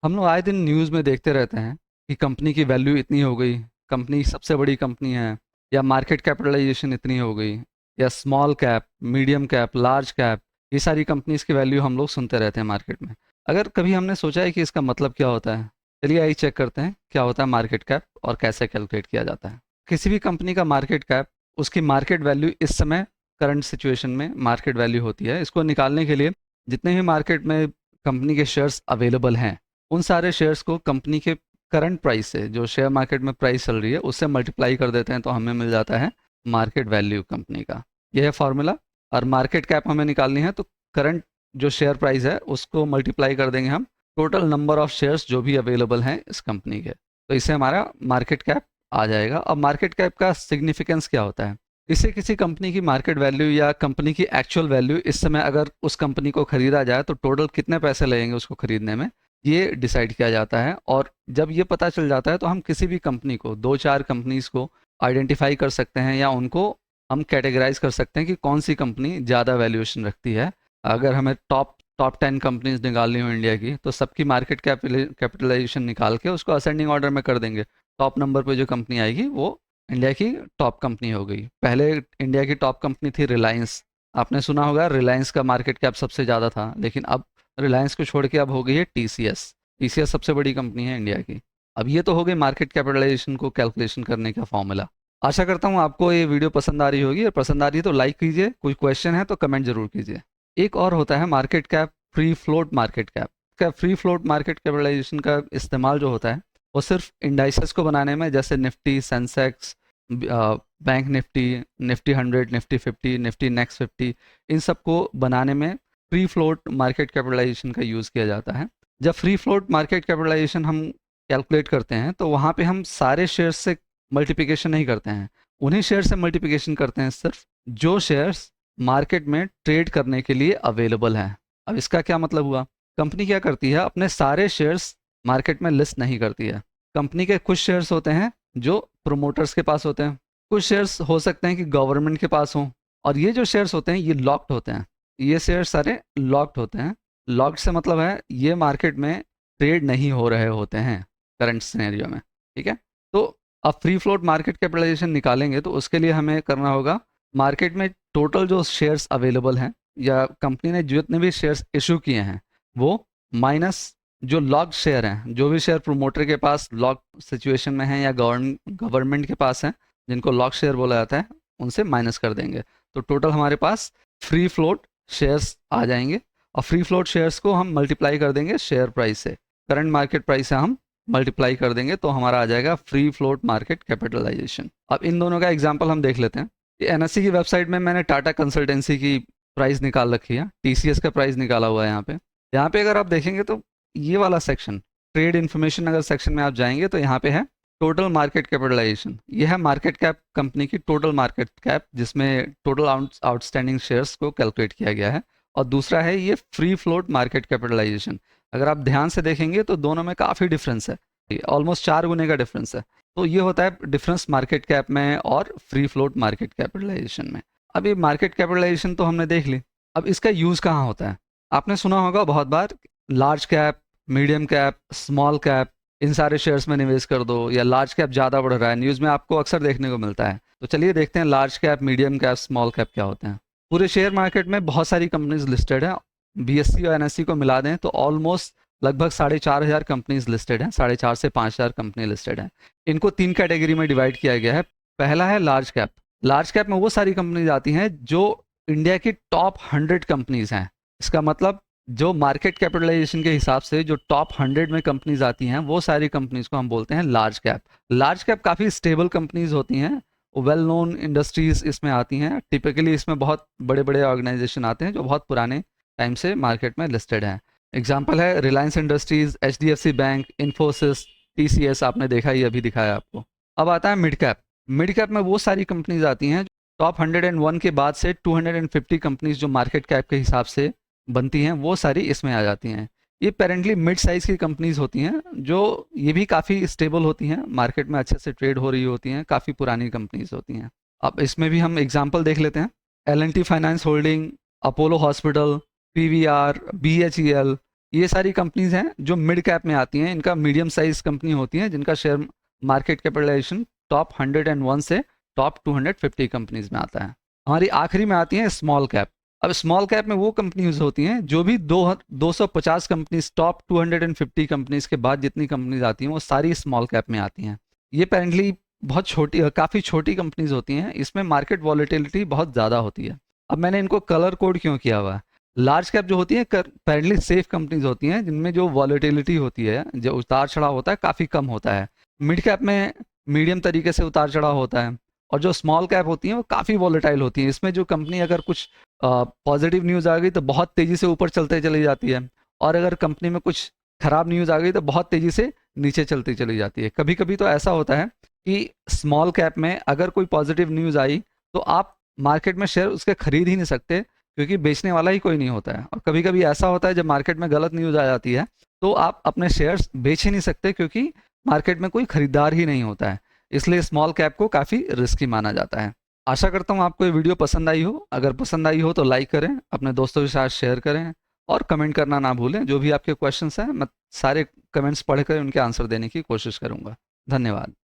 हम लोग आए दिन न्यूज़ में देखते रहते हैं कि कंपनी की वैल्यू इतनी हो गई, कंपनी सबसे बड़ी कंपनी है, या मार्केट कैपिटलाइजेशन इतनी हो गई, या small cap, medium cap, large cap, ये सारी कंपनीज की वैल्यू हम लोग सुनते रहते हैं मार्केट में। अगर कभी हमने सोचा है कि इसका मतलब क्या होता है? चलिए आइए चेक करते हैं क्या होता है मार्केट कैप और कैसे कैलकुलेट किया जाता है। किसी भी कंपनी का मार्केट कैप उसकी मार्केट वैल्यू इस समय करंट सिचुएशन में मार्केट वैल्यू होती है। इसको निकालने के लिए जितने भी मार्केट में कंपनी के शेयर्स अवेलेबल हैं, उन सारे शेयर्स को कंपनी के करंट प्राइस से, जो शेयर मार्केट में प्राइस चल रही है, उससे मल्टीप्लाई कर देते हैं तो हमें मिल जाता है मार्केट वैल्यू कंपनी का। यह है फॉर्मूला। और मार्केट कैप हमें निकालनी है तो करंट जो शेयर प्राइस है उसको मल्टीप्लाई कर देंगे हम टोटल नंबर ऑफ शेयर्स जो भी अवेलेबल हैं इस कंपनी के, तो इससे हमारा मार्केट कैप आ जाएगा। अब मार्केट कैप का सिग्निफिकेंस क्या होता है? इससे किसी कंपनी की मार्केट वैल्यू या कंपनी की एक्चुअल वैल्यू इस समय अगर उस कंपनी को खरीदा जाए तो टोटल कितने पैसे लगेंगे उसको खरीदने में, ये डिसाइड किया जाता है। और जब ये पता चल जाता है तो हम किसी भी कंपनी को, दो चार कंपनीज को आइडेंटिफाई कर सकते हैं या उनको हम कैटेगराइज कर सकते हैं कि कौन सी कंपनी ज़्यादा वैल्यूएशन रखती है। अगर हमें टॉप टॉप 10 कंपनीज निकालनी हो इंडिया की, तो सबकी मार्केट कैपिटलाइजेशन निकाल के उसको असेंडिंग ऑर्डर में कर देंगे। टॉप नंबर पे जो कंपनी आएगी वो इंडिया की टॉप कंपनी हो गई। पहले इंडिया की टॉप कंपनी थी रिलायंस। आपने सुना होगा रिलायंस का मार्केट कैप सबसे ज़्यादा था, लेकिन अब रिलायंस को छोड़ के अब हो गई है टीसीएस। टीसीएस सबसे बड़ी कंपनी है इंडिया की। अब ये तो हो गई मार्केट कैपिटलाइजेशन को कैलकुलेशन करने का फॉर्मूला। आशा करता हूँ आपको ये वीडियो पसंद आ रही होगी, और पसंद आ रही है तो लाइक कीजिए, कोई क्वेश्चन है तो कमेंट जरूर कीजिए। एक और होता है market cap free float market cap. क्या फ्री फ्लोट मार्केट कैपिटलाइजेशन का इस्तेमाल जो होता है वो सिर्फ इंडाइसेस को बनाने में, जैसे Nifty, Sensex, bank Nifty, Nifty 100, Nifty 50, Nifty next 50, इन सब को बनाने में फ्री फ्लोट मार्केट कैपिटलाइजेशन का यूज़ किया जाता है। जब फ्री फ्लोट मार्केट कैपिटलाइजेशन हम कैलकुलेट करते हैं तो वहाँ पे हम सारे शेयर्स से मल्टीप्लिकेशन नहीं करते हैं, उन्हीं शेयर से मल्टीप्लिकेशन करते हैं सिर्फ जो शेयर्स मार्केट में ट्रेड करने के लिए अवेलेबल हैं। अब इसका क्या मतलब हुआ? कंपनी क्या करती है, अपने सारे शेयर्स मार्केट में लिस्ट नहीं करती है। कंपनी के कुछ शेयर्स होते हैं जो प्रोमोटर्स के पास होते हैं, कुछ शेयर्स हो सकते हैं कि गवर्नमेंट के पास हों, और ये जो शेयर्स होते हैं ये लॉक्ड होते हैं। ये शेयर्स सारे लॉक्ड होते हैं। लॉक्ड से मतलब है ये मार्केट में ट्रेड नहीं हो रहे होते हैं करंट सिनेरियो में। ठीक है, तो अब फ्री फ्लोट मार्केट कैपिटलाइजेशन निकालेंगे तो उसके लिए हमें करना होगा मार्केट में टोटल जो शेयर्स अवेलेबल हैं या कंपनी ने जितने भी शेयर्स इशू किए हैं वो माइनस जो लॉक्ड शेयर हैं, जो भी शेयर प्रोमोटर के पास लॉक सिचुएशन में हैं या गवर्नमेंट के पास हैं जिनको लॉक शेयर बोला जाता है, उनसे माइनस कर देंगे। तो टोटल हमारे पास फ्री फ्लोट शेयर्स आ जाएंगे, और फ्री फ्लोट शेयर्स को हम मल्टीप्लाई कर देंगे शेयर प्राइस से, करंट मार्केट प्राइस से हम मल्टीप्लाई कर देंगे तो हमारा आ जाएगा फ्री फ्लोट मार्केट कैपिटलाइजेशन। अब इन दोनों का एग्जांपल हम देख लेते हैं। एनएससी की वेबसाइट में मैंने टाटा कंसल्टेंसी की प्राइस निकाल रखी है, टीसीएस का प्राइस निकाला हुआ है यहाँ पे अगर आप देखेंगे तो ये वाला सेक्शन, ट्रेड इन्फॉर्मेशन अगर सेक्शन में आप जाएंगे तो यहाँ पे है टोटल मार्केट कैपिटलाइजेशन। ये है मार्केट कैप, कंपनी की टोटल मार्केट कैप जिसमें टोटल आउटस्टैंडिंग शेयर्स को कैलकुलेट किया गया है। और दूसरा है ये फ्री फ्लोट मार्केट कैपिटलाइजेशन। अगर आप ध्यान से देखेंगे तो दोनों में काफ़ी डिफरेंस है, ऑलमोस्ट 4 गुने का डिफरेंस है। तो ये होता है डिफरेंस मार्केट कैप में और फ्री फ्लोट मार्केट कैपिटलाइजेशन में। अब ये मार्केट कैपिटलाइजेशन तो हमने देख ली, अब इसका यूज़ कहाँ होता है? आपने सुना होगा बहुत बार large cap, medium cap, small cap, इन सारे शेयर्स में निवेश कर दो, या लार्ज कैप ज़्यादा बढ़ रहा है, न्यूज़ में आपको अक्सर देखने को मिलता है। तो चलिए देखते हैं large cap, medium cap, small cap क्या होते हैं। पूरे शेयर मार्केट में बहुत सारी कंपनीज लिस्टेड हैं। बीएससी और एनएससी को मिला दें तो ऑलमोस्ट लगभग 4,500 कंपनीज लिस्टेड हैं, 4,500 से 5,000 कंपनी लिस्टेड हैं। इनको 3 कैटेगरी में डिवाइड किया गया है। पहला है लार्ज कैप। लार्ज कैप में वो सारी कंपनीज आती हैं जो इंडिया की टॉप 100 कंपनीज हैं। इसका मतलब जो मार्केट कैपिटलाइजेशन के हिसाब से जो टॉप 100 में कंपनीज आती हैं वो सारी कंपनीज को हम बोलते हैं लार्ज कैप। लार्ज कैप काफ़ी स्टेबल कंपनीज होती हैं, वेल नोन इंडस्ट्रीज इसमें आती हैं। टिपिकली इसमें बहुत बड़े बड़े ऑर्गेनाइजेशन आते हैं जो बहुत पुराने टाइम से मार्केट में लिस्टेड हैं। एग्जाम्पल है Reliance industries, HDFC bank, Infosys, TCS, आपने देखा ही, अभी दिखाया आपको। अब आता है मिड कैप। मिड कैप में वो सारी कंपनीज आती हैं टॉप 101 के बाद से 250 कंपनीज जो मार्केट कैप के हिसाब से बनती हैं वो सारी इसमें आ जाती हैं। ये पेरेंटली मिड साइज़ की कंपनीज होती हैं जो ये भी काफ़ी स्टेबल होती हैं, मार्केट में अच्छे से ट्रेड हो रही होती हैं, काफ़ी पुरानी कंपनीज होती हैं। अब इसमें भी हम एग्जांपल देख लेते हैं। L and T finance holding, Apollo hospital, PVR, BHEL, ये सारी कंपनीज हैं जो मिड कैप में आती हैं, इनका मीडियम साइज कंपनी होती हैं जिनका शेयर मार्केट कैपिटलाइजेशन टॉप 101 से टॉप 250 कंपनीज में आता है। हमारी आखिरी में आती हैं स्मॉल कैप। अब स्मॉल कैप में वो कंपनीज होती हैं जो भी 250 कंपनीज, टॉप 250 कंपनीज के बाद जितनी कंपनीज आती हैं वो सारी स्मॉल कैप में आती हैं। ये पेरेंटली बहुत छोटी, काफ़ी छोटी कंपनीज होती हैं, इसमें मार्केट वॉलेटिलिटी बहुत ज़्यादा होती है। अब मैंने इनको कलर कोड क्यों किया हुआ है? लार्ज कैप जो होती है पेरेंटली सेफ कंपनीज होती हैं जिनमें जो वॉलेटिलिटी होती है, जो उतार चढ़ाव होता है, काफ़ी कम होता है। मिड कैप में मीडियम तरीके से उतार चढ़ाव होता है, और जो स्मॉल कैप होती हैं वो काफ़ी वॉलेटाइल होती हैं। इसमें जो कंपनी अगर कुछ पॉजिटिव न्यूज़ आ गई तो बहुत तेज़ी से ऊपर चलते चली जाती है, और अगर कंपनी में कुछ खराब न्यूज़ आ गई तो बहुत तेज़ी से नीचे चलती चली जाती है। कभी कभी तो ऐसा होता है कि स्मॉल कैप में अगर कोई पॉजिटिव न्यूज़ आई तो आप मार्केट में शेयर उसके खरीद ही नहीं सकते, क्योंकि बेचने वाला ही कोई नहीं होता है। और कभी कभी ऐसा होता है जब मार्केट में गलत न्यूज़ आ जाती है तो आप अपने शेयर्स बेच ही नहीं सकते, क्योंकि मार्केट में कोई खरीदार ही नहीं होता है। इसलिए स्मॉल कैप को काफ़ी रिस्की माना जाता है। आशा करता हूँ आपको ये वीडियो पसंद आई हो। अगर पसंद आई हो तो लाइक करें, अपने दोस्तों के साथ शेयर करें, और कमेंट करना ना भूलें। जो भी आपके क्वेश्चंस हैं मैं सारे कमेंट्स पढ़कर उनके आंसर देने की कोशिश करूँगा। धन्यवाद।